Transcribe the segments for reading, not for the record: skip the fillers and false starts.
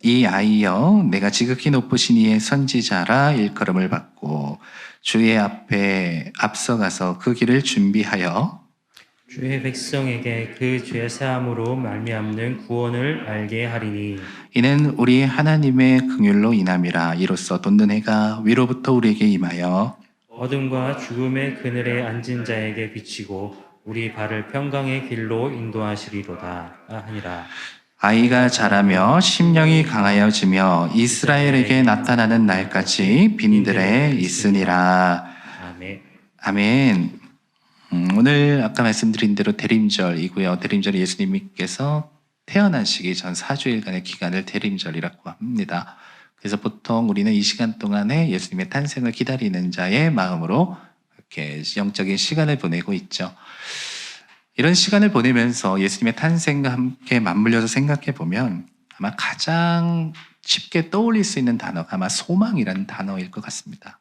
이 아이여 내가 지극히 높으신 이의 선지자라 일컬음을 받고 주의 앞에 앞서가서 그 길을 준비하여 주의 백성에게 그 죄 사함으로 말미암는 구원을 알게 하리니 이는 우리 하나님의 긍휼로 인함이라. 이로써 돋는 해가 위로부터 우리에게 임하여 어둠과 죽음의 그늘에 앉은 자에게 비치고 우리 발을 평강의 길로 인도하시리로다 하니라. 아이가 자라며 심령이 강하여지며 이스라엘에게 나타나는 날까지 빈들에 있으니라. 아멘. 아멘. 오늘 아까 말씀드린 대로 대림절이고요. 대림절이 예수님께서 태어나시기 전 4주일간의 기간을 대림절이라고 합니다. 그래서 보통 우리는 이 시간 동안에 예수님의 탄생을 기다리는 자의 마음으로 이렇게 영적인 시간을 보내고 있죠. 이런 시간을 보내면서 예수님의 탄생과 함께 맞물려서 생각해 보면 아마 가장 쉽게 떠올릴 수 있는 단어가 아마 소망이라는 단어일 것 같습니다.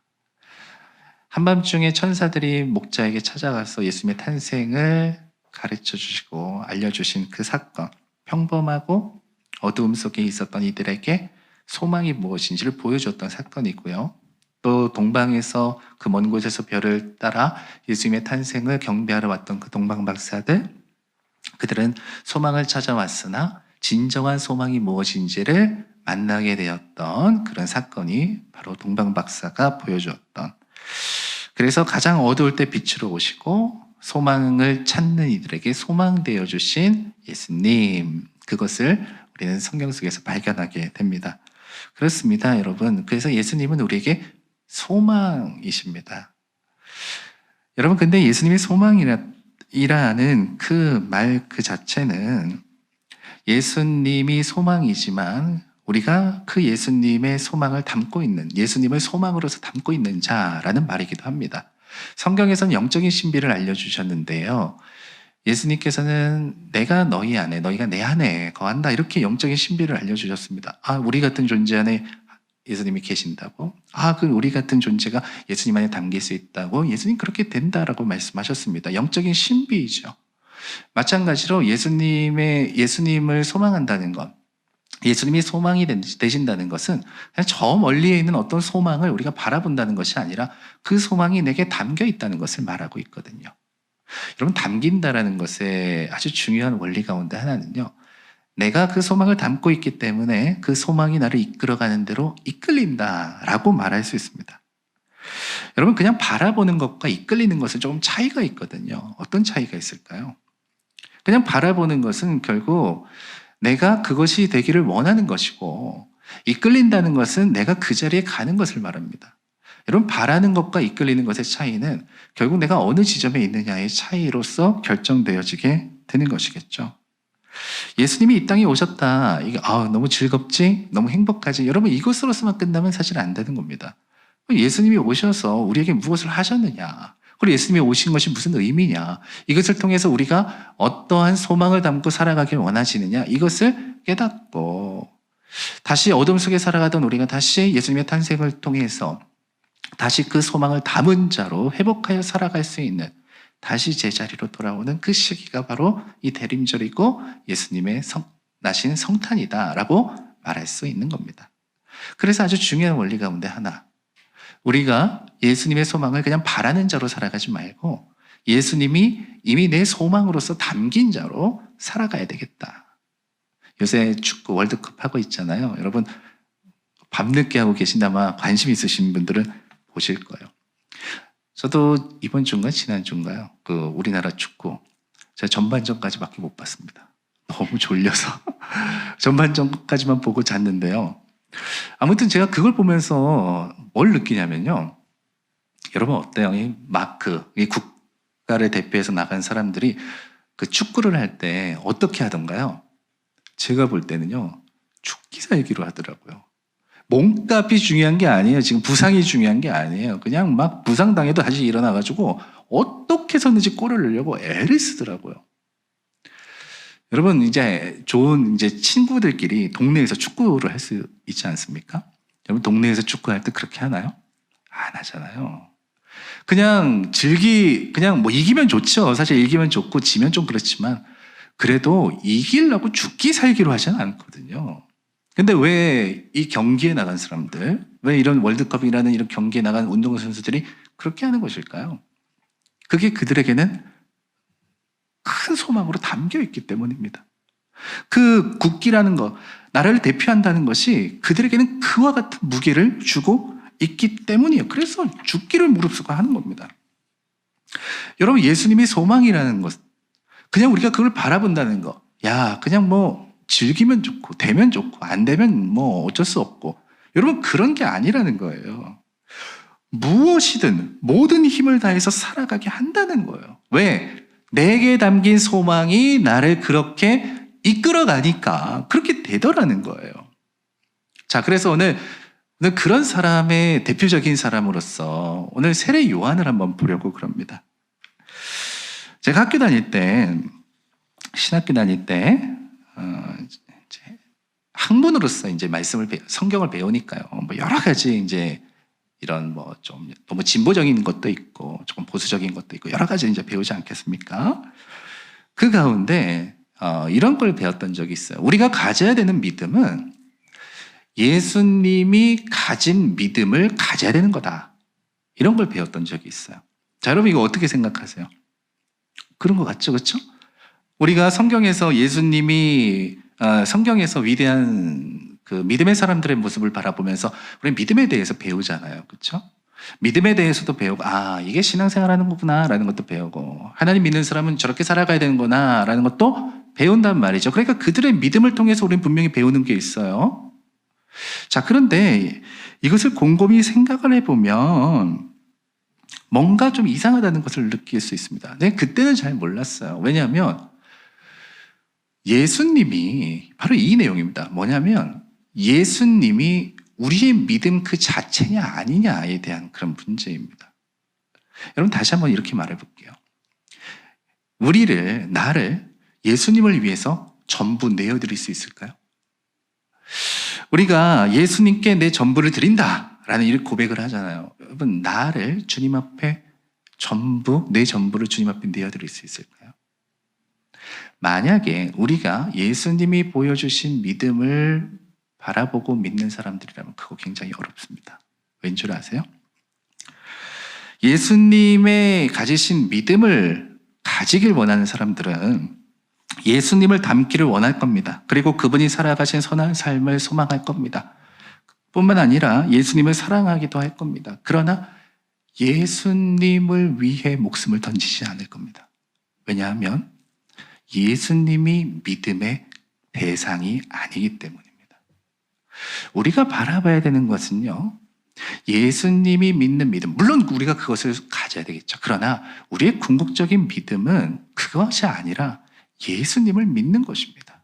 한밤중에 천사들이 목자에게 찾아가서 예수님의 탄생을 가르쳐 주시고 알려주신 그 사건, 평범하고 어두움 속에 있었던 이들에게 소망이 무엇인지를 보여줬던 사건이고요. 또 동방에서 그 먼 곳에서 별을 따라 예수님의 탄생을 경배하러 왔던 그 동방 박사들, 그들은 소망을 찾아왔으나 진정한 소망이 무엇인지를 만나게 되었던 그런 사건이 바로 동방 박사가 보여주었던, 그래서 가장 어두울 때 빛으로 오시고 소망을 찾는 이들에게 소망되어 주신 예수님, 그것을 우리는 성경 속에서 발견하게 됩니다. 그렇습니다, 여러분. 그래서 예수님은 우리에게 소망이십니다. 여러분, 근데 예수님의 소망이라는 그 말 그 자체는 예수님이 소망이지만 우리가 그 예수님의 소망을 담고 있는, 예수님을 소망으로서 담고 있는 자라는 말이기도 합니다. 성경에서는 영적인 신비를 알려주셨는데요. 예수님께서는 내가 너희 안에, 너희가 내 안에 거한다, 이렇게 영적인 신비를 알려주셨습니다. 아, 우리 같은 존재 안에 예수님이 계신다고? 아, 그 우리 같은 존재가 예수님 안에 담길 수 있다고? 예수님 그렇게 된다라고 말씀하셨습니다. 영적인 신비이죠. 마찬가지로 예수님을 소망한다는 것, 예수님이 소망이 되신다는 것은 그냥 저 멀리에 있는 어떤 소망을 우리가 바라본다는 것이 아니라 그 소망이 내게 담겨 있다는 것을 말하고 있거든요. 여러분, 담긴다라는 것의 아주 중요한 원리 가운데 하나는요, 내가 그 소망을 담고 있기 때문에 그 소망이 나를 이끌어가는 대로 이끌린다라고 말할 수 있습니다. 여러분, 그냥 바라보는 것과 이끌리는 것은 조금 차이가 있거든요. 어떤 차이가 있을까요? 그냥 바라보는 것은 결국 내가 그것이 되기를 원하는 것이고, 이끌린다는 것은 내가 그 자리에 가는 것을 말합니다. 여러분, 바라는 것과 이끌리는 것의 차이는 결국 내가 어느 지점에 있느냐의 차이로서 결정되어지게 되는 것이겠죠. 예수님이 이 땅에 오셨다, 이게 너무 즐겁지? 너무 행복하지? 여러분, 이것으로서만 끝나면 사실 안 되는 겁니다. 예수님이 오셔서 우리에게 무엇을 하셨느냐? 그리고 예수님이 오신 것이 무슨 의미냐? 이것을 통해서 우리가 어떠한 소망을 담고 살아가길 원하시느냐? 이것을 깨닫고 다시 어둠 속에 살아가던 우리가 다시 예수님의 탄생을 통해서 다시 그 소망을 담은 자로 회복하여 살아갈 수 있는, 다시 제자리로 돌아오는 그 시기가 바로 이 대림절이고 예수님의 나신 성탄이다라고 말할 수 있는 겁니다. 그래서 아주 중요한 원리 가운데 하나, 우리가 예수님의 소망을 그냥 바라는 자로 살아가지 말고 예수님이 이미 내 소망으로서 담긴 자로 살아가야 되겠다. 요새 축구 월드컵 하고 있잖아요. 여러분, 밤늦게 하고 계신다마 관심 있으신 분들은 보실 거예요. 저도 이번 주인가 지난 주인가요? 그 우리나라 축구 제가 전반전까지밖에 못 봤습니다. 너무 졸려서 전반전까지만 보고 잤는데요. 아무튼 제가 그걸 보면서 뭘 느끼냐면요. 여러분 어때요? 이 마크, 이 국가를 대표해서 나간 사람들이 그 축구를 할 때 어떻게 하던가요? 제가 볼 때는요, 죽기 살기로 하더라고요. 몸값이 중요한 게 아니에요. 지금 부상이 중요한 게 아니에요. 그냥 막 부상당해도 다시 일어나가지고 어떻게 해서든지 골을 넣으려고 애를 쓰더라고요. 여러분, 이제 좋은 친구들끼리 동네에서 축구를 할 수 있지 않습니까? 여러분, 동네에서 축구할 때 그렇게 하나요? 안 하잖아요. 그냥 그냥 뭐 이기면 좋죠. 사실 이기면 좋고 지면 좀 그렇지만 그래도 이기려고 죽기 살기로 하지는 않거든요. 근데 왜 이 경기에 나간 사람들, 왜 이런 월드컵이라는 이런 경기에 나간 운동선수들이 그렇게 하는 것일까요? 그게 그들에게는 큰 소망으로 담겨 있기 때문입니다. 그 국기라는 것, 나라를 대표한다는 것이 그들에게는 그와 같은 무게를 주고 있기 때문이에요. 그래서 죽기를 무릅쓰고 하는 겁니다. 여러분, 예수님이 소망이라는 것, 그냥 우리가 그걸 바라본다는 것, 야, 그냥 뭐 즐기면 좋고 되면 좋고 안 되면 뭐 어쩔 수 없고, 여러분 그런 게 아니라는 거예요. 무엇이든 모든 힘을 다해서 살아가게 한다는 거예요. 왜? 내게 담긴 소망이 나를 그렇게 이끌어가니까 그렇게 되더라는 거예요. 자, 그래서 오늘 그런 사람의 대표적인 사람으로서 오늘 세례 요한을 한번 보려고 그럽니다. 제가 학교 다닐 때, 신학교 다닐 때, 이제 학문으로서 이제 성경을 배우니까요. 뭐 여러 가지 이제 이런 뭐 좀 너무 진보적인 것도 있고 조금 보수적인 것도 있고 여러 가지 이제 배우지 않겠습니까? 그 가운데 이런 걸 배웠던 적이 있어요. 우리가 가져야 되는 믿음은 예수님이 가진 믿음을 가져야 되는 거다. 이런 걸 배웠던 적이 있어요. 자, 여러분 이거 어떻게 생각하세요? 그런 것 같죠, 그렇죠? 우리가 성경에서 예수님이 성경에서 위대한 그 믿음의 사람들의 모습을 바라보면서 우리 믿음에 대해서 배우잖아요, 그렇죠? 믿음에 대해서도 배우고, 이게 신앙생활하는 거구나라는 것도 배우고, 하나님 믿는 사람은 저렇게 살아가야 되는구나라는 것도 배운단 말이죠. 그러니까 그들의 믿음을 통해서 우리는 분명히 배우는 게 있어요. 자, 그런데 이것을 곰곰이 생각을 해보면 뭔가 좀 이상하다는 것을 느낄 수 있습니다. 네, 그때는 잘 몰랐어요. 왜냐하면 예수님이 바로 이 내용입니다. 뭐냐면 예수님이 우리의 믿음 그 자체냐 아니냐에 대한 그런 문제입니다. 여러분 다시 한번 이렇게 말해볼게요. 나를 예수님을 위해서 전부 내어드릴 수 있을까요? 우리가 예수님께 내 전부를 드린다라는 이 고백을 하잖아요. 여러분 나를 주님 앞에 내 전부를 주님 앞에 내어드릴 수 있을까요? 만약에 우리가 예수님이 보여주신 믿음을 바라보고 믿는 사람들이라면 그거 굉장히 어렵습니다. 왠 줄 아세요? 예수님의 가지신 믿음을 가지길 원하는 사람들은 예수님을 닮기를 원할 겁니다. 그리고 그분이 살아가신 선한 삶을 소망할 겁니다. 뿐만 아니라 예수님을 사랑하기도 할 겁니다. 그러나 예수님을 위해 목숨을 던지지 않을 겁니다. 왜냐하면 예수님이 믿음의 대상이 아니기 때문입니다. 우리가 바라봐야 되는 것은요, 예수님이 믿는 믿음, 물론 우리가 그것을 가져야 되겠죠. 그러나 우리의 궁극적인 믿음은 그것이 아니라 예수님을 믿는 것입니다.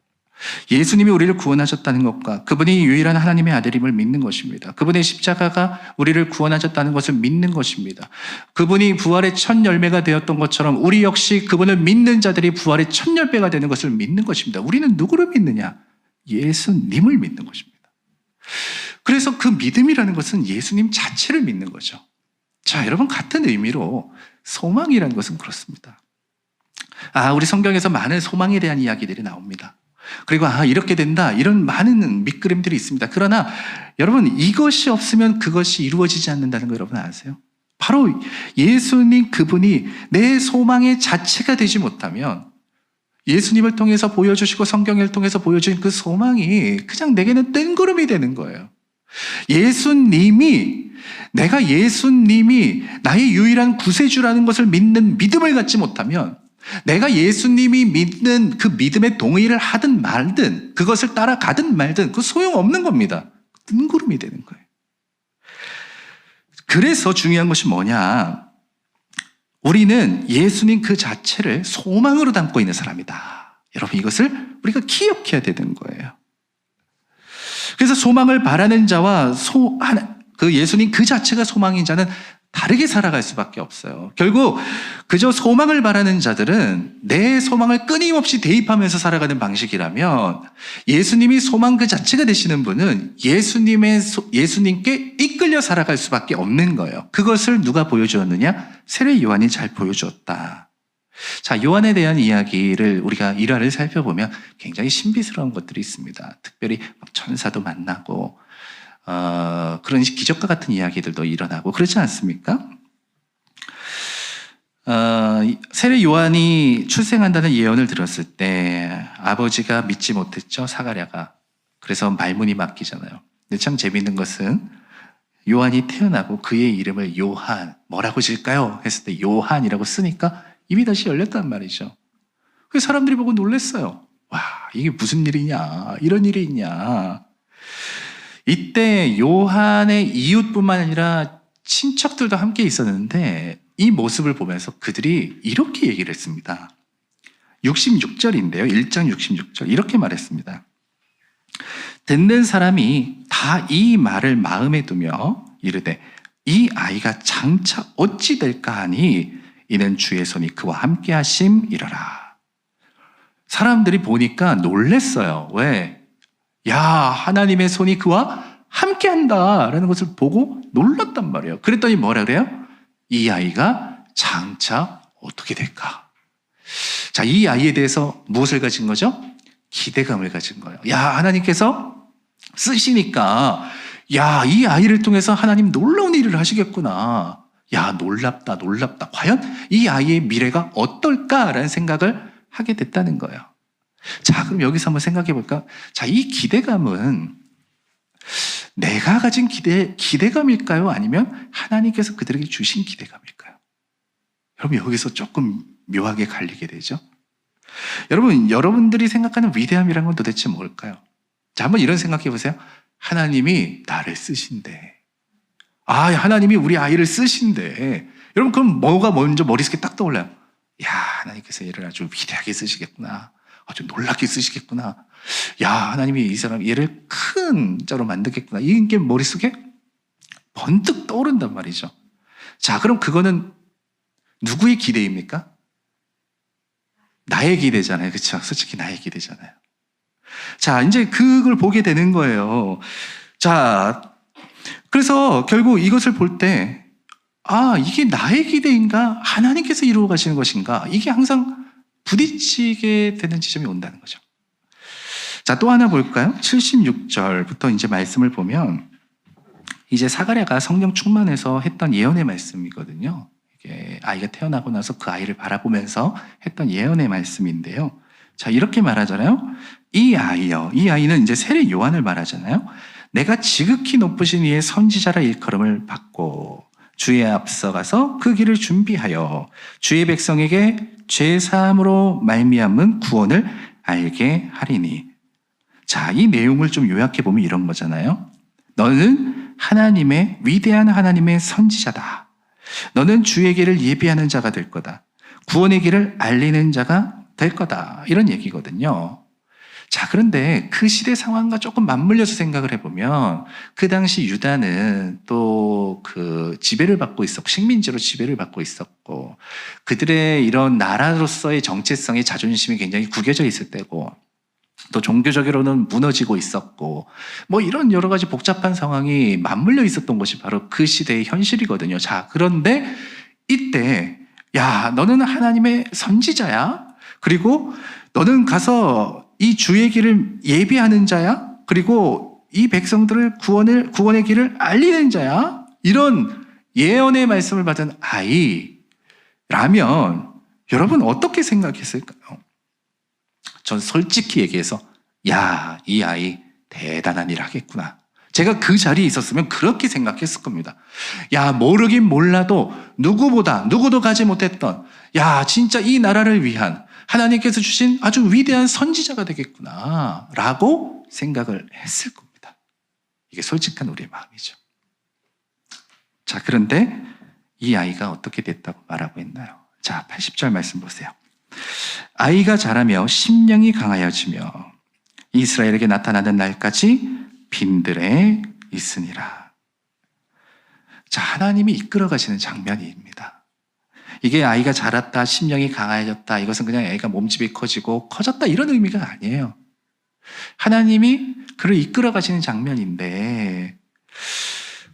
예수님이 우리를 구원하셨다는 것과 그분이 유일한 하나님의 아들임을 믿는 것입니다. 그분의 십자가가 우리를 구원하셨다는 것을 믿는 것입니다. 그분이 부활의 첫 열매가 되었던 것처럼 우리 역시 그분을 믿는 자들이 부활의 첫 열매가 되는 것을 믿는 것입니다. 우리는 누구를 믿느냐? 예수님을 믿는 것입니다. 그래서 그 믿음이라는 것은 예수님 자체를 믿는 거죠. 자, 여러분 같은 의미로 소망이라는 것은 그렇습니다. 우리 성경에서 많은 소망에 대한 이야기들이 나옵니다. 그리고 이렇게 된다, 이런 많은 밑그림들이 있습니다. 그러나 여러분 이것이 없으면 그것이 이루어지지 않는다는 거 여러분 아세요? 바로 예수님 그분이 내 소망의 자체가 되지 못하면 예수님을 통해서 보여주시고 성경을 통해서 보여주신 그 소망이 그냥 내게는 뜬구름이 되는 거예요. 내가 예수님이 나의 유일한 구세주라는 것을 믿는 믿음을 갖지 못하면 내가 예수님이 믿는 그 믿음에 동의를 하든 말든 그것을 따라가든 말든 그 소용없는 겁니다. 뜬구름이 되는 거예요. 그래서 중요한 것이 뭐냐? 우리는 예수님 그 자체를 소망으로 담고 있는 사람이다. 여러분 이것을 우리가 기억해야 되는 거예요. 그래서 소망을 바라는 자와 그 예수님 그 자체가 소망인 자는 다르게 살아갈 수밖에 없어요. 결국 그저 소망을 바라는 자들은 내 소망을 끊임없이 대입하면서 살아가는 방식이라면 예수님이 소망 그 자체가 되시는 분은 예수님께 이끌려 살아갈 수밖에 없는 거예요. 그것을 누가 보여주었느냐? 세례 요한이 잘 보여주었다. 자, 요한에 대한 이야기를 우리가 일화를 살펴보면 굉장히 신비스러운 것들이 있습니다. 특별히 막 천사도 만나고 그런 기적과 같은 이야기들도 일어나고 그렇지 않습니까? 세례 요한이 출생한다는 예언을 들었을 때 아버지가 믿지 못했죠, 사가랴가. 그래서 말문이 막히잖아요. 근데 참 재밌는 것은 요한이 태어나고 그의 이름을 요한, 뭐라고 지을까요? 했을 때 요한이라고 쓰니까 입이 다시 열렸단 말이죠. 그 사람들이 보고 놀랐어요. 와, 이게 무슨 일이냐, 이런 일이 있냐. 이때 요한의 이웃뿐만 아니라 친척들도 함께 있었는데 이 모습을 보면서 그들이 이렇게 얘기를 했습니다. 66절인데요. 1장 66절 이렇게 말했습니다. 듣는 사람이 다 이 말을 마음에 두며 이르되 이 아이가 장차 어찌 될까 하니 이는 주의 손이 그와 함께 하심이러라. 사람들이 보니까 놀랬어요. 왜? 야, 하나님의 손이 그와 함께 한다라는 것을 보고 놀랐단 말이에요. 그랬더니 뭐라 그래요? 이 아이가 장차 어떻게 될까? 자, 이 아이에 대해서 무엇을 가진 거죠? 기대감을 가진 거예요. 야, 하나님께서 쓰시니까 야, 이 아이를 통해서 하나님 놀라운 일을 하시겠구나. 야, 놀랍다, 놀랍다. 과연 이 아이의 미래가 어떨까라는 생각을 하게 됐다는 거예요. 자, 그럼 여기서 한번 생각해 볼까? 자, 이 기대감은 내가 가진 기대감일까요? 아니면 하나님께서 그들에게 주신 기대감일까요? 여러분, 여기서 조금 묘하게 갈리게 되죠? 여러분, 여러분들이 생각하는 위대함이란 건 도대체 뭘까요? 자, 한번 이런 생각해 보세요. 하나님이 나를 쓰신대. 아, 하나님이 우리 아이를 쓰신대. 여러분, 그럼 뭐가 먼저 머릿속에 딱 떠올라요? 야, 하나님께서 얘를 아주 위대하게 쓰시겠구나. 아주 놀랍게 쓰시겠구나. 야, 하나님이 이 사람, 얘를 큰 자로 만들겠구나. 이게 머릿속에 번뜩 떠오른단 말이죠. 자, 그럼 그거는 누구의 기대입니까? 나의 기대잖아요. 그렇죠? 솔직히 나의 기대잖아요. 자, 이제 그걸 보게 되는 거예요. 자, 그래서 결국 이것을 볼 때, 아, 이게 나의 기대인가? 하나님께서 이루어 가시는 것인가? 이게 항상 부딪히게 되는 지점이 온다는 거죠. 자, 또 하나 볼까요? 76절부터 이제 말씀을 보면, 이제 사가랴가 성령 충만해서 했던 예언의 말씀이거든요. 이게 아이가 태어나고 나서 그 아이를 바라보면서 했던 예언의 말씀인데요. 자, 이렇게 말하잖아요. 이 아이요. 이 아이는 이제 세례 요한을 말하잖아요. 내가 지극히 높으신 이의 선지자라 일컬음을 받고 주의 앞서가서 그 길을 준비하여 주의 백성에게 죄 사함으로 말미암은 구원을 알게 하리니. 자, 이 내용을 좀 요약해 보면 이런 거잖아요. 너는 하나님의 위대한 하나님의 선지자다. 너는 주의 길을 예비하는 자가 될 거다. 구원의 길을 알리는 자가 될 거다. 이런 얘기거든요. 자, 그런데 그 시대 상황과 조금 맞물려서 생각을 해보면 그 당시 유다는 또 그 지배를 받고 있었고 식민지로 지배를 받고 있었고 그들의 이런 나라로서의 정체성의 자존심이 굉장히 구겨져 있을 때고 또 종교적으로는 무너지고 있었고 뭐 이런 여러 가지 복잡한 상황이 맞물려 있었던 것이 바로 그 시대의 현실이거든요. 자, 그런데 이때 야, 너는 하나님의 선지자야. 그리고 너는 가서 이 주의 길을 예비하는 자야. 그리고 이 백성들을 구원의 길을 알리는 자야. 이런 예언의 말씀을 받은 아이라면 여러분 어떻게 생각했을까요? 전 솔직히 얘기해서 야, 이 아이 대단한 일 하겠구나. 제가 그 자리에 있었으면 그렇게 생각했을 겁니다. 야, 모르긴 몰라도 누구도 가지 못했던 야, 진짜 이 나라를 위한 하나님께서 주신 아주 위대한 선지자가 되겠구나 라고 생각을 했을 겁니다. 이게 솔직한 우리의 마음이죠. 자, 그런데 이 아이가 어떻게 됐다고 말하고 있나요? 자, 80절 말씀 보세요. 아이가 자라며 심령이 강하여지며 이스라엘에게 나타나는 날까지 빈들에 있으니라. 자, 하나님이 이끌어 가시는 장면입니다. 이게 아이가 자랐다, 심령이 강해졌다, 이것은 그냥 애가 몸집이 커지고 커졌다 이런 의미가 아니에요. 하나님이 그를 이끌어 가시는 장면인데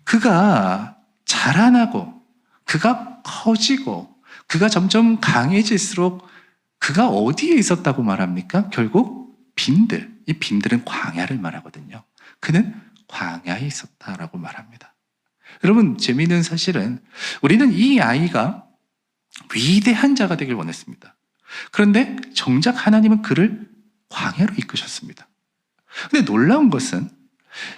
그가 자라나고 그가 커지고 그가 점점 강해질수록 그가 어디에 있었다고 말합니까? 결국 빈들, 이 빈들은 광야를 말하거든요. 그는 광야에 있었다라고 말합니다. 여러분, 재미있는 사실은 우리는 이 아이가 위대한 자가 되길 원했습니다. 그런데 정작 하나님은 그를 광야로 이끄셨습니다. 근데 놀라운 것은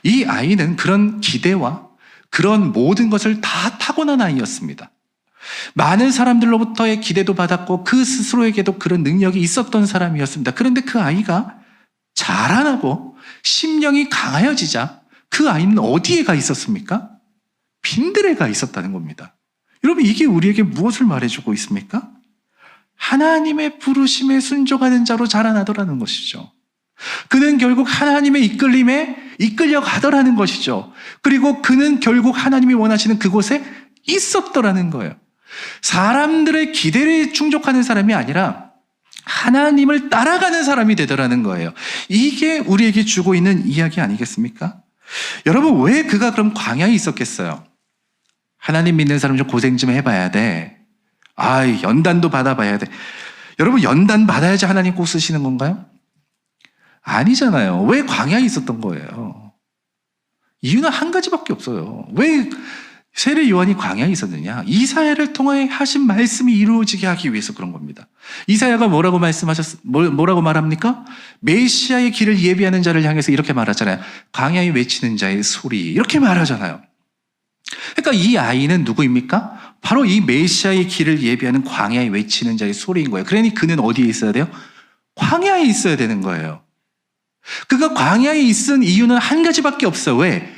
이 아이는 그런 기대와 그런 모든 것을 다 타고난 아이였습니다. 많은 사람들로부터의 기대도 받았고 그 스스로에게도 그런 능력이 있었던 사람이었습니다. 그런데 그 아이가 자라나고 심령이 강하여지자 그 아이는 어디에 가 있었습니까? 빈들에 가 있었다는 겁니다. 여러분, 이게 우리에게 무엇을 말해주고 있습니까? 하나님의 부르심에 순종하는 자로 자라나더라는 것이죠. 그는 결국 하나님의 이끌림에 이끌려가더라는 것이죠. 그리고 그는 결국 하나님이 원하시는 그곳에 있었더라는 거예요. 사람들의 기대에 충족하는 사람이 아니라 하나님을 따라가는 사람이 되더라는 거예요. 이게 우리에게 주고 있는 이야기 아니겠습니까? 여러분, 왜 그가 그럼 광야에 있었겠어요? 하나님 믿는 사람 좀 고생 좀 해봐야 돼. 연단도 받아봐야 돼. 여러분, 연단 받아야지 하나님 꼭 쓰시는 건가요? 아니잖아요. 왜 광야에 있었던 거예요? 이유는 한 가지밖에 없어요. 왜 세례 요한이 광야에 있었느냐? 이사야를 통해 하신 말씀이 이루어지게 하기 위해서 그런 겁니다. 이사야가 뭐라고 말합니까? 메시아의 길을 예비하는 자를 향해서 이렇게 말하잖아요. 광야에 외치는 자의 소리, 이렇게 말하잖아요. 그러니까 이 아이는 누구입니까? 바로 이 메시아의 길을 예비하는 광야에 외치는 자의 소리인 거예요. 그러니 그는 어디에 있어야 돼요? 광야에 있어야 되는 거예요. 그가 광야에 있은 이유는 한 가지밖에 없어요. 왜?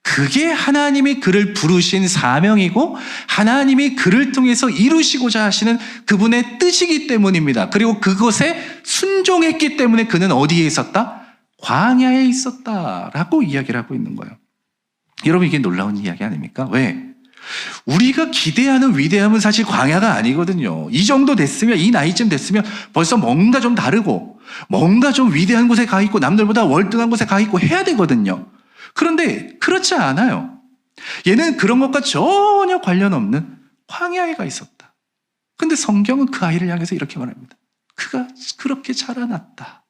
그게 하나님이 그를 부르신 사명이고 하나님이 그를 통해서 이루시고자 하시는 그분의 뜻이기 때문입니다. 그리고 그것에 순종했기 때문에 그는 어디에 있었다? 광야에 있었다라고 이야기를 하고 있는 거예요. 여러분, 이게 놀라운 이야기 아닙니까? 왜? 우리가 기대하는 위대함은 사실 광야가 아니거든요. 이 정도 됐으면, 이 나이쯤 됐으면 벌써 뭔가 좀 다르고 뭔가 좀 위대한 곳에 가 있고 남들보다 월등한 곳에 가 있고 해야 되거든요. 그런데 그렇지 않아요. 얘는 그런 것과 전혀 관련 없는 광야에 가 있었다. 근데 성경은 그 아이를 향해서 이렇게 말합니다. 그가 그렇게 자라났다.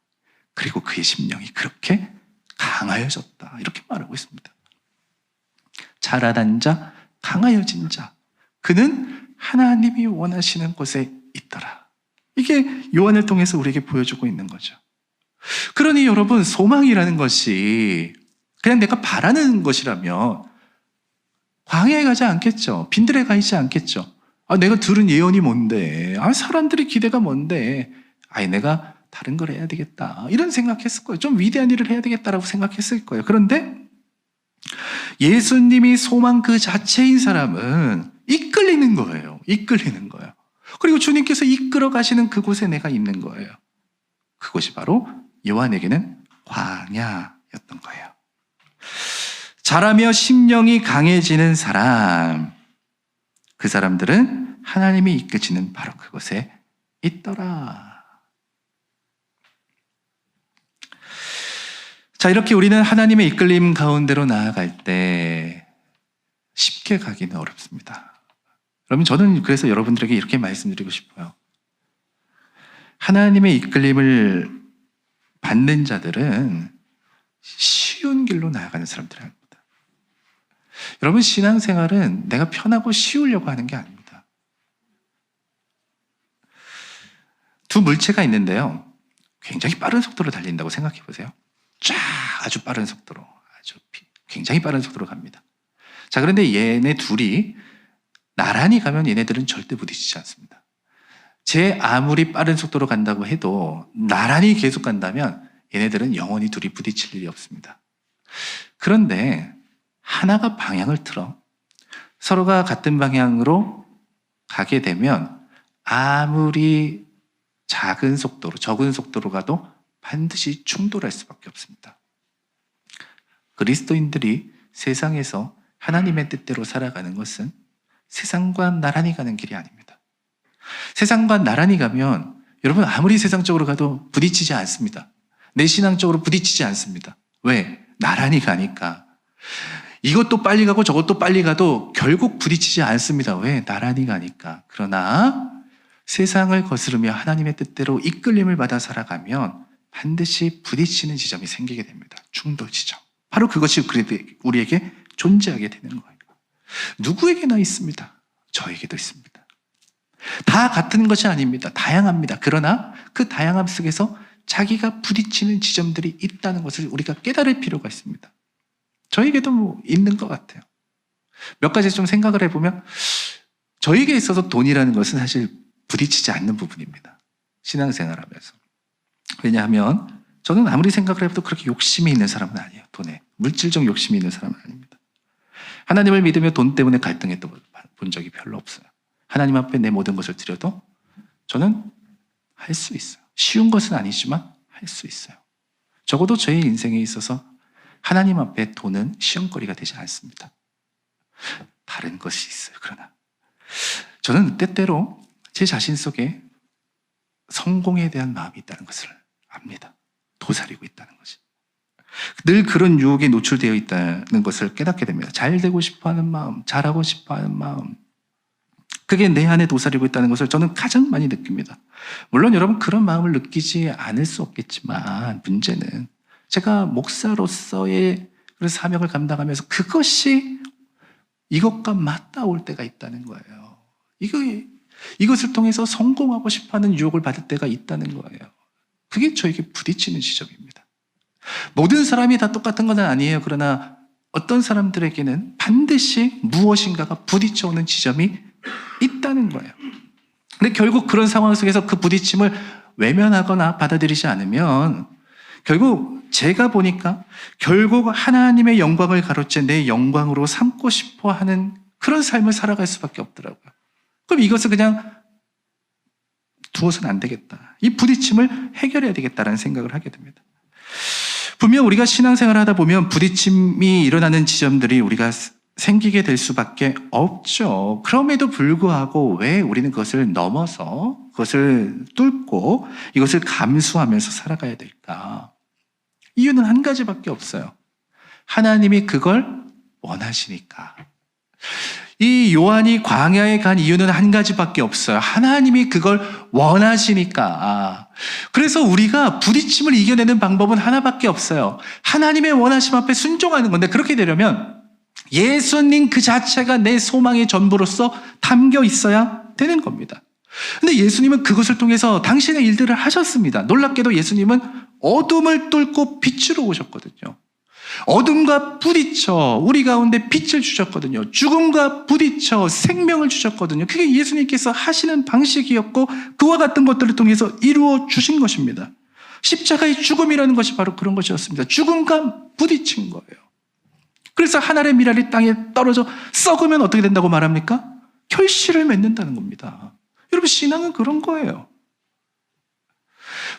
그리고 그의 심령이 그렇게 강하여졌다. 이렇게 말하고 있습니다. 자라난 자, 강하여진 자, 그는 하나님이 원하시는 곳에 있더라. 이게 요한을 통해서 우리에게 보여주고 있는 거죠. 그러니 여러분, 소망이라는 것이 그냥 내가 바라는 것이라면 광야에 가지 않겠죠. 빈들에 가 있지 않겠죠. 내가 들은 예언이 뭔데? 사람들의 기대가 뭔데? 내가 다른 걸 해야 되겠다. 이런 생각했을 거예요. 좀 위대한 일을 해야 되겠다라고 생각했을 거예요. 그런데 예수님이 소망 그 자체인 사람은 이끌리는 거예요. 이끌리는 거예요. 그리고 주님께서 이끌어 가시는 그곳에 내가 있는 거예요. 그곳이 바로 요한에게는 광야였던 거예요. 자라며 심령이 강해지는 사람, 그 사람들은 하나님이 이끄시는 바로 그곳에 있더라. 자, 이렇게 우리는 하나님의 이끌림 가운데로 나아갈 때 쉽게 가기는 어렵습니다. 여러분, 저는 그래서 여러분들에게 이렇게 말씀드리고 싶어요. 하나님의 이끌림을 받는 자들은 쉬운 길로 나아가는 사람들입니다. 여러분, 신앙생활은 내가 편하고 쉬우려고 하는 게 아닙니다. 두 물체가 있는데요. 굉장히 빠른 속도로 달린다고 생각해 보세요. 아주 빠른 속도로, 굉장히 빠른 속도로 갑니다. 자, 그런데 얘네 둘이 나란히 가면 얘네들은 절대 부딪히지 않습니다. 제 아무리 빠른 속도로 간다고 해도 나란히 계속 간다면 얘네들은 영원히 둘이 부딪힐 일이 없습니다. 그런데 하나가 방향을 틀어 서로가 같은 방향으로 가게 되면 아무리 작은 속도로, 적은 속도로 가도 반드시 충돌할 수밖에 없습니다. 그리스도인들이 세상에서 하나님의 뜻대로 살아가는 것은 세상과 나란히 가는 길이 아닙니다. 세상과 나란히 가면 여러분, 아무리 세상적으로 가도 부딪히지 않습니다. 내 신앙적으로 부딪히지 않습니다. 왜? 나란히 가니까. 이것도 빨리 가고 저것도 빨리 가도 결국 부딪히지 않습니다. 왜? 나란히 가니까. 그러나 세상을 거스르며 하나님의 뜻대로 이끌림을 받아 살아가면 반드시 부딪히는 지점이 생기게 됩니다. 충돌 지점. 바로 그것이 우리에게 존재하게 되는 거예요. 누구에게나 있습니다. 저에게도 있습니다. 다 같은 것이 아닙니다. 다양합니다. 그러나 그 다양함 속에서 자기가 부딪히는 지점들이 있다는 것을 우리가 깨달을 필요가 있습니다. 저에게도 뭐 있는 것 같아요. 몇 가지 좀 생각을 해보면 저에게 있어서 돈이라는 것은 사실 부딪히지 않는 부분입니다. 신앙생활하면서. 왜냐하면 저는 아무리 생각을 해도 그렇게 욕심이 있는 사람은 아니에요. 돈에. 물질적 욕심이 있는 사람은 아닙니다. 하나님을 믿으며 돈 때문에 갈등했던 본 적이 별로 없어요. 하나님 앞에 내 모든 것을 드려도 저는 할 수 있어요. 쉬운 것은 아니지만 할 수 있어요. 적어도 저의 인생에 있어서 하나님 앞에 돈은 시험거리가 되지 않습니다. 다른 것이 있어요. 그러나 저는 때때로 제 자신 속에 성공에 대한 마음이 있다는 것을 압니다. 도사리고 있다는 것이. 늘 그런 유혹에 노출되어 있다는 것을 깨닫게 됩니다. 잘 되고 싶어하는 마음, 잘하고 싶어하는 마음, 그게 내 안에 도사리고 있다는 것을 저는 가장 많이 느낍니다. 물론 여러분 그런 마음을 느끼지 않을 수 없겠지만 문제는 제가 목사로서의 그런 사명을 감당하면서 그것이 이것과 맞닿을 때가 있다는 거예요. 이것을 통해서 성공하고 싶어하는 유혹을 받을 때가 있다는 거예요. 그게 저에게 부딪히는 지점입니다. 모든 사람이 다 똑같은 건 아니에요. 그러나 어떤 사람들에게는 반드시 무엇인가가 부딪혀오는 지점이 있다는 거예요. 근데 결국 그런 상황 속에서 그 부딪힘을 외면하거나 받아들이지 않으면 결국 제가 보니까 결국 하나님의 영광을 가로채 내 영광으로 삼고 싶어 하는 그런 삶을 살아갈 수밖에 없더라고요. 그럼 이것을 그냥 두어서는 안 되겠다. 이 부딪힘을 해결해야 되겠다라는 생각을 하게 됩니다. 분명 우리가 신앙생활을 하다 보면 부딪힘이 일어나는 지점들이 우리가 생기게 될 수밖에 없죠. 그럼에도 불구하고 왜 우리는 그것을 넘어서 그것을 뚫고 이것을 감수하면서 살아가야 될까? 이유는 한 가지밖에 없어요. 하나님이 그걸 원하시니까. 이 요한이 광야에 간 이유는 한 가지밖에 없어요. 하나님이 그걸 원하시니까. 그래서 우리가 부딪힘을 이겨내는 방법은 하나밖에 없어요. 하나님의 원하심 앞에 순종하는 건데, 그렇게 되려면 예수님 그 자체가 내 소망의 전부로서 담겨 있어야 되는 겁니다. 근데 예수님은 그것을 통해서 당신의 일들을 하셨습니다. 놀랍게도 예수님은 어둠을 뚫고 빛으로 오셨거든요. 어둠과 부딪혀 우리 가운데 빛을 주셨거든요. 죽음과 부딪혀 생명을 주셨거든요. 그게 예수님께서 하시는 방식이었고 그와 같은 것들을 통해서 이루어 주신 것입니다. 십자가의 죽음이라는 것이 바로 그런 것이었습니다. 죽음과 부딪힌 거예요. 그래서 하늘의 미랄이 땅에 떨어져 썩으면 어떻게 된다고 말합니까? 결실을 맺는다는 겁니다. 여러분, 신앙은 그런 거예요.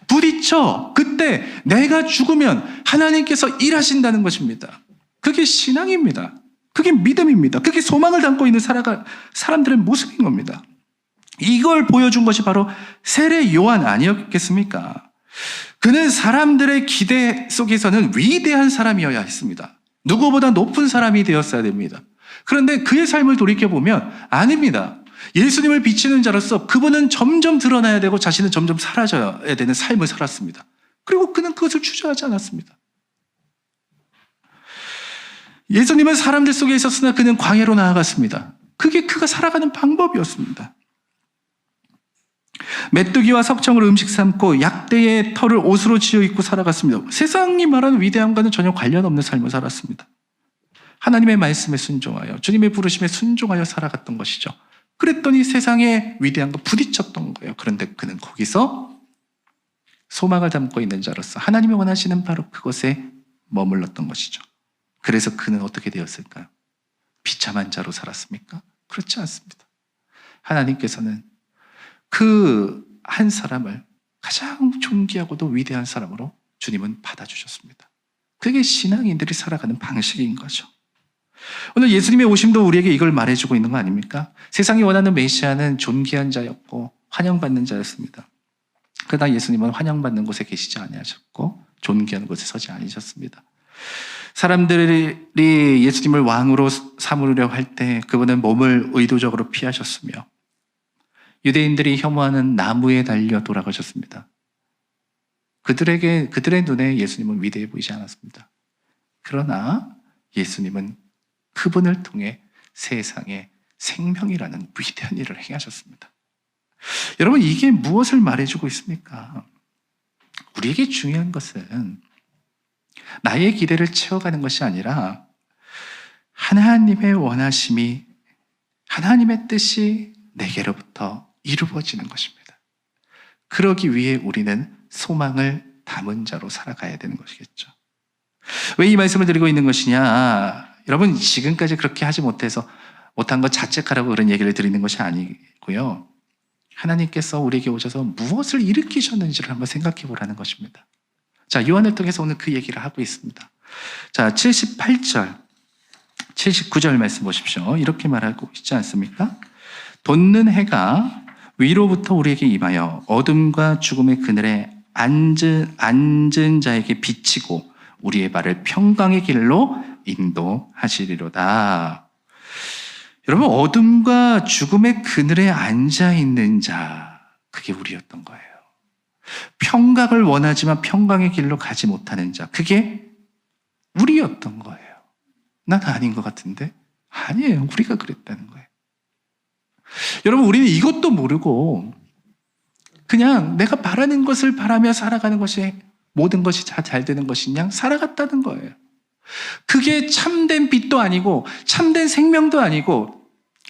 부딪혀 그때 내가 죽으면 하나님께서 일하신다는 것입니다. 그게 신앙입니다. 그게 믿음입니다. 그게 소망을 담고 있는 사람들의 모습인 겁니다. 이걸 보여준 것이 바로 세례 요한 아니었겠습니까? 그는 사람들의 기대 속에서는 위대한 사람이어야 했습니다. 누구보다 높은 사람이 되었어야 됩니다. 그런데 그의 삶을 돌이켜보면 아닙니다. 예수님을 비치는 자로서 그분은 점점 드러나야 되고 자신은 점점 사라져야 되는 삶을 살았습니다. 그리고 그는 그것을 주저하지 않았습니다. 예수님은 사람들 속에 있었으나 그는 광야로 나아갔습니다. 그게 그가 살아가는 방법이었습니다. 메뚜기와 석청으로 음식 삼고 약대의 털을 옷으로 지어 입고 살아갔습니다. 세상이 말하는 위대함과는 전혀 관련 없는 삶을 살았습니다. 하나님의 말씀에 순종하여 주님의 부르심에 순종하여 살아갔던 것이죠. 그랬더니 세상의 위대함과 부딪혔던 거예요. 그런데 그는 거기서 소망을 담고 있는 자로서 하나님이 원하시는 바로 그것에 머물렀던 것이죠. 그래서 그는 어떻게 되었을까요? 비참한 자로 살았습니까? 그렇지 않습니다. 하나님께서는 그 한 사람을 가장 존귀하고도 위대한 사람으로 주님은 받아주셨습니다. 그게 신앙인들이 살아가는 방식인 거죠. 오늘 예수님의 오심도 우리에게 이걸 말해주고 있는 거 아닙니까? 세상이 원하는 메시아는 존귀한 자였고 환영받는 자였습니다. 그러나 예수님은 환영받는 곳에 계시지 아니하셨고 존귀한 곳에 서지 않으셨습니다. 사람들이 예수님을 왕으로 삼으려 할 때 그분은 몸을 의도적으로 피하셨으며 유대인들이 혐오하는 나무에 달려 돌아가셨습니다. 그들의 눈에 예수님은 위대해 보이지 않았습니다. 그러나 예수님은 그분을 통해 세상에 생명이라는 위대한 일을 행하셨습니다. 여러분, 이게 무엇을 말해주고 있습니까? 우리에게 중요한 것은 나의 기대를 채워가는 것이 아니라 하나님의 원하심이, 하나님의 뜻이 내게로부터 이루어지는 것입니다. 그러기 위해 우리는 소망을 담은 자로 살아가야 되는 것이겠죠. 왜 이 말씀을 드리고 있는 것이냐? 여러분, 지금까지 그렇게 하지 못한 것 자책하라고 그런 얘기를 드리는 것이 아니고요. 하나님께서 우리에게 오셔서 무엇을 일으키셨는지를 한번 생각해 보라는 것입니다. 자, 요한을 통해서 오늘 그 얘기를 하고 있습니다. 자, 78절, 79절 말씀 보십시오. 이렇게 말하고 있지 않습니까? 돋는 해가 위로부터 우리에게 임하여 어둠과 죽음의 그늘에 앉은 자에게 비치고 우리의 발을 평강의 길로 인도하시리로다. 여러분, 어둠과 죽음의 그늘에 앉아있는 자, 그게 우리였던 거예요. 평강을 원하지만 평강의 길로 가지 못하는 자, 그게 우리였던 거예요. 난 아닌 것 같은데? 아니에요. 우리가 그랬다는 거예요. 여러분, 우리는 이것도 모르고 그냥 내가 바라는 것을 바라며 살아가는 것이 모든 것이 다 잘 되는 것이냐 살아갔다는 거예요. 그게 참된 빛도 아니고 참된 생명도 아니고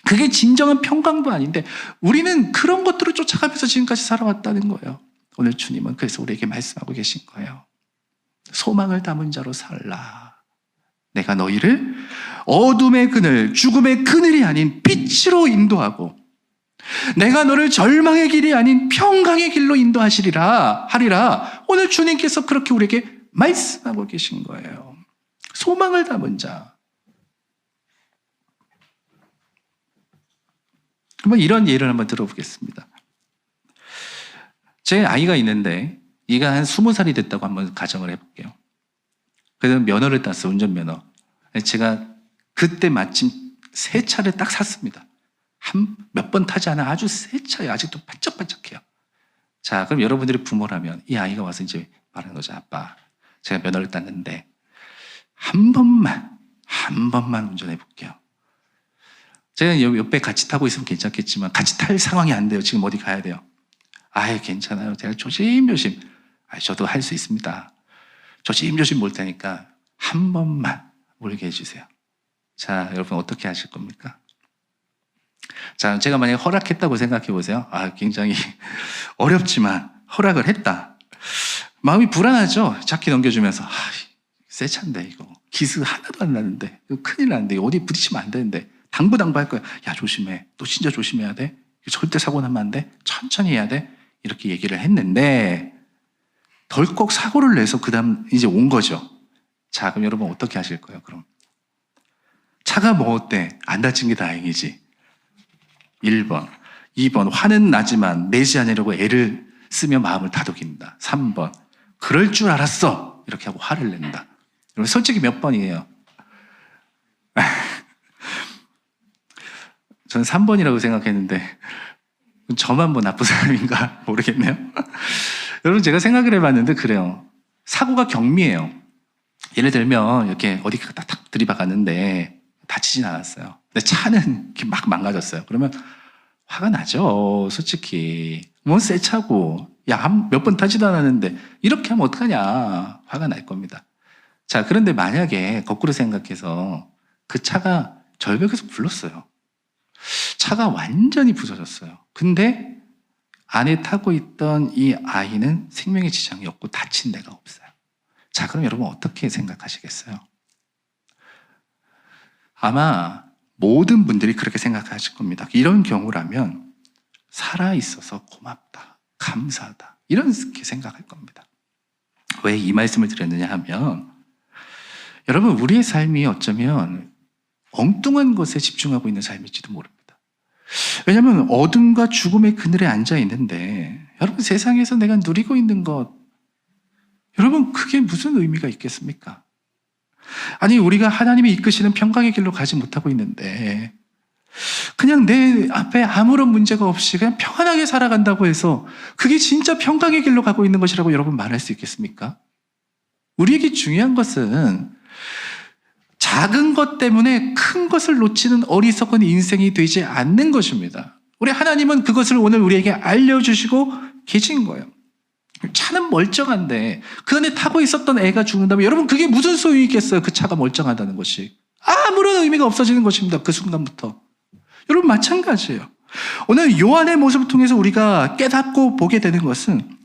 그게 진정한 평강도 아닌데 우리는 그런 것들을 쫓아가면서 지금까지 살아왔다는 거예요. 오늘 주님은 그래서 우리에게 말씀하고 계신 거예요. 소망을 담은 자로 살라. 내가 너희를 어둠의 그늘, 죽음의 그늘이 아닌 빛으로 인도하고 내가 너를 절망의 길이 아닌 평강의 길로 인도하시리라 하리라. 오늘 주님께서 그렇게 우리에게 말씀하고 계신 거예요. 소망을 담은 자. 한번 이런 예를 한번 들어보겠습니다. 제 아이가 있는데 얘가 한 20살이 됐다고 한번 가정을 해볼게요. 그래서 면허를 땄어요. 운전면허. 제가 그때 마침 새 차를 딱 샀습니다. 몇 번 타지 않아 아주 새 차예요. 아직도 반짝반짝해요. 자, 그럼 여러분들이 부모라면 이 아이가 와서 이제 말하는 거죠. 아빠, 제가 면허를 땄는데 한 번만 운전해 볼게요. 제가 옆에 같이 타고 있으면 괜찮겠지만 같이 탈 상황이 안 돼요. 지금 어디 가야 돼요. 아유, 괜찮아요. 제가 조심조심. 저도 할 수 있습니다. 조심조심 몰 테니까 한 번만 몰게 해주세요. 자, 여러분 어떻게 하실 겁니까? 자, 제가 만약에 허락했다고 생각해 보세요. 굉장히 어렵지만 허락을 했다. 마음이 불안하죠? 차키 넘겨주면서 새 차인데 이거 기스 하나도 안 나는데 이거 큰일 나는데 어디 부딪히면 안 되는데 당부할 거야. 야, 조심해. 너 진짜 조심해야 돼. 절대 사고 나면 안 돼. 천천히 해야 돼. 이렇게 얘기를 했는데 덜컥 사고를 내서 그 다음 이제 온 거죠. 자, 그럼 여러분 어떻게 하실 거예요? 그럼 차가 뭐 어때? 안 다친 게 다행이지. 1번. 2번. 화는 나지만 내지 않으려고 애를 쓰며 마음을 다독인다. 3번. 그럴 줄 알았어. 이렇게 하고 화를 낸다. 여러분 솔직히 몇 번이에요? 저는 3번이라고 생각했는데 저만 뭐 나쁜 사람인가 모르겠네요. 여러분 제가 생각을 해봤는데 그래요. 사고가 경미해요. 예를 들면 이렇게 어디 딱 들이박았는데 다치진 않았어요. 근데 차는 이렇게 막 망가졌어요. 그러면 화가 나죠. 솔직히 뭐 새 차고 몇 번 타지도 않았는데 이렇게 하면 어떡하냐. 화가 날 겁니다. 자, 그런데 만약에 거꾸로 생각해서 그 차가 절벽에서 굴렀어요. 차가 완전히 부서졌어요. 근데 안에 타고 있던 이 아이는 생명의 지장이 없고 다친 데가 없어요. 자, 그럼 여러분 어떻게 생각하시겠어요? 아마 모든 분들이 그렇게 생각하실 겁니다. 이런 경우라면 살아있어서 고맙다, 감사하다 이렇게 생각할 겁니다. 왜 이 말씀을 드렸느냐 하면 여러분 우리의 삶이 어쩌면 엉뚱한 것에 집중하고 있는 삶일지도 모릅니다. 왜냐하면 어둠과 죽음의 그늘에 앉아 있는데 여러분 세상에서 내가 누리고 있는 것 여러분 그게 무슨 의미가 있겠습니까? 아니 우리가 하나님이 이끄시는 평강의 길로 가지 못하고 있는데 그냥 내 앞에 아무런 문제가 없이 그냥 평안하게 살아간다고 해서 그게 진짜 평강의 길로 가고 있는 것이라고 여러분 말할 수 있겠습니까? 우리에게 중요한 것은 작은 것 때문에 큰 것을 놓치는 어리석은 인생이 되지 않는 것입니다. 우리 하나님은 그것을 오늘 우리에게 알려주시고 계신 거예요. 차는 멀쩡한데 그 안에 타고 있었던 애가 죽는다면 여러분 그게 무슨 소용이 있겠어요? 그 차가 멀쩡하다는 것이 아무런 의미가 없어지는 것입니다. 그 순간부터. 여러분 마찬가지예요. 오늘 요한의 모습을 통해서 우리가 깨닫고 보게 되는 것은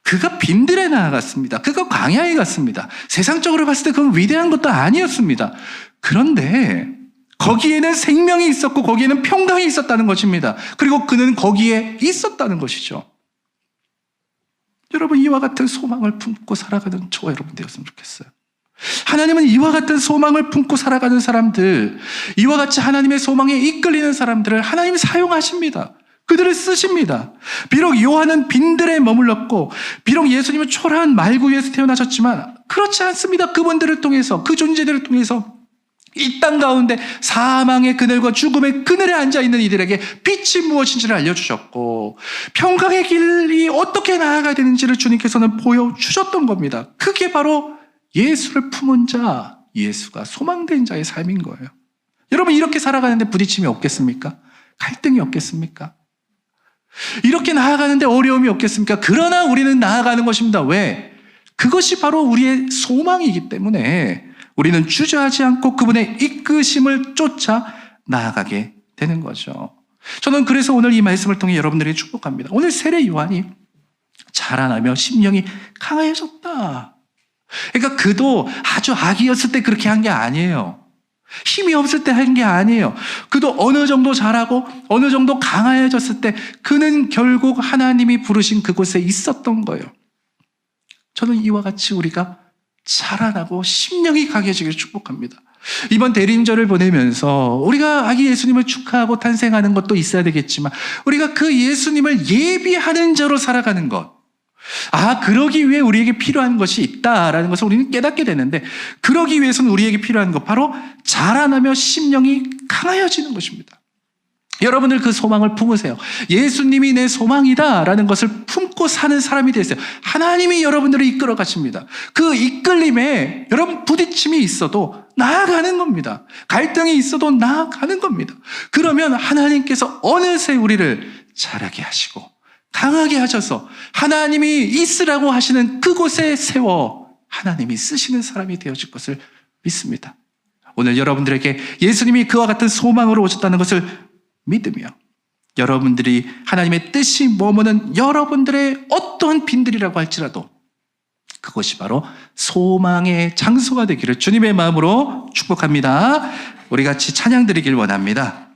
그가 빈들에 나아갔습니다. 그가 광야에 갔습니다. 세상적으로 봤을 때 그건 위대한 것도 아니었습니다. 그런데 거기에는 생명이 있었고 거기에는 평강이 있었다는 것입니다. 그리고 그는 거기에 있었다는 것이죠. 여러분 이와 같은 소망을 품고 살아가는 저와 여러분 되었으면 좋겠어요. 하나님은 이와 같은 소망을 품고 살아가는 사람들, 이와 같이 하나님의 소망에 이끌리는 사람들을 하나님이 사용하십니다. 그들을 쓰십니다. 비록 요한은 빈들에 머물렀고 비록 예수님은 초라한 말구 위에서 태어나셨지만 그렇지 않습니다. 그분들을 통해서 그 존재들을 통해서 이 땅 가운데 사망의 그늘과 죽음의 그늘에 앉아있는 이들에게 빛이 무엇인지를 알려주셨고 평강의 길이 어떻게 나아가야 되는지를 주님께서는 보여주셨던 겁니다. 그게 바로 예수를 품은 자, 예수가 소망된 자의 삶인 거예요. 여러분 이렇게 살아가는데 부딪힘이 없겠습니까? 갈등이 없겠습니까? 이렇게 나아가는데 어려움이 없겠습니까? 그러나 우리는 나아가는 것입니다. 왜? 그것이 바로 우리의 소망이기 때문에 우리는 주저하지 않고 그분의 이끄심을 쫓아 나아가게 되는 거죠. 저는 그래서 오늘 이 말씀을 통해 여러분들에게 축복합니다. 오늘 세례 요한이 자라나며 심령이 강해졌다. 그러니까 그도 아주 아기였을 때 그렇게 한 게 아니에요. 힘이 없을 때 한 게 아니에요. 그도 어느 정도 자라고 어느 정도 강해졌을 때 그는 결국 하나님이 부르신 그곳에 있었던 거예요. 저는 이와 같이 우리가 자라나고 심령이 강해지길 축복합니다. 이번 대림절을 보내면서 우리가 아기 예수님을 축하하고 탄생하는 것도 있어야 되겠지만 우리가 그 예수님을 예비하는 자로 살아가는 것, 그러기 위해 우리에게 필요한 것이 있다라는 것을 우리는 깨닫게 되는데 그러기 위해서는 우리에게 필요한 것 바로 자라나며 심령이 강하여지는 것입니다. 여러분들 그 소망을 품으세요. 예수님이 내 소망이다라는 것을 품고 사는 사람이 되세요. 하나님이 여러분들을 이끌어 가십니다. 그 이끌림에 여러분 부딪힘이 있어도 나아가는 겁니다. 갈등이 있어도 나아가는 겁니다. 그러면 하나님께서 어느새 우리를 자라게 하시고 강하게 하셔서 하나님이 있으라고 하시는 그곳에 세워 하나님이 쓰시는 사람이 되어질 것을 믿습니다. 오늘 여러분들에게 예수님이 그와 같은 소망으로 오셨다는 것을 믿으며 여러분들이 하나님의 뜻이 머무는 여러분들의 어떠한 빈들이라고 할지라도 그것이 바로 소망의 장소가 되기를 주님의 마음으로 축복합니다. 우리 같이 찬양 드리길 원합니다.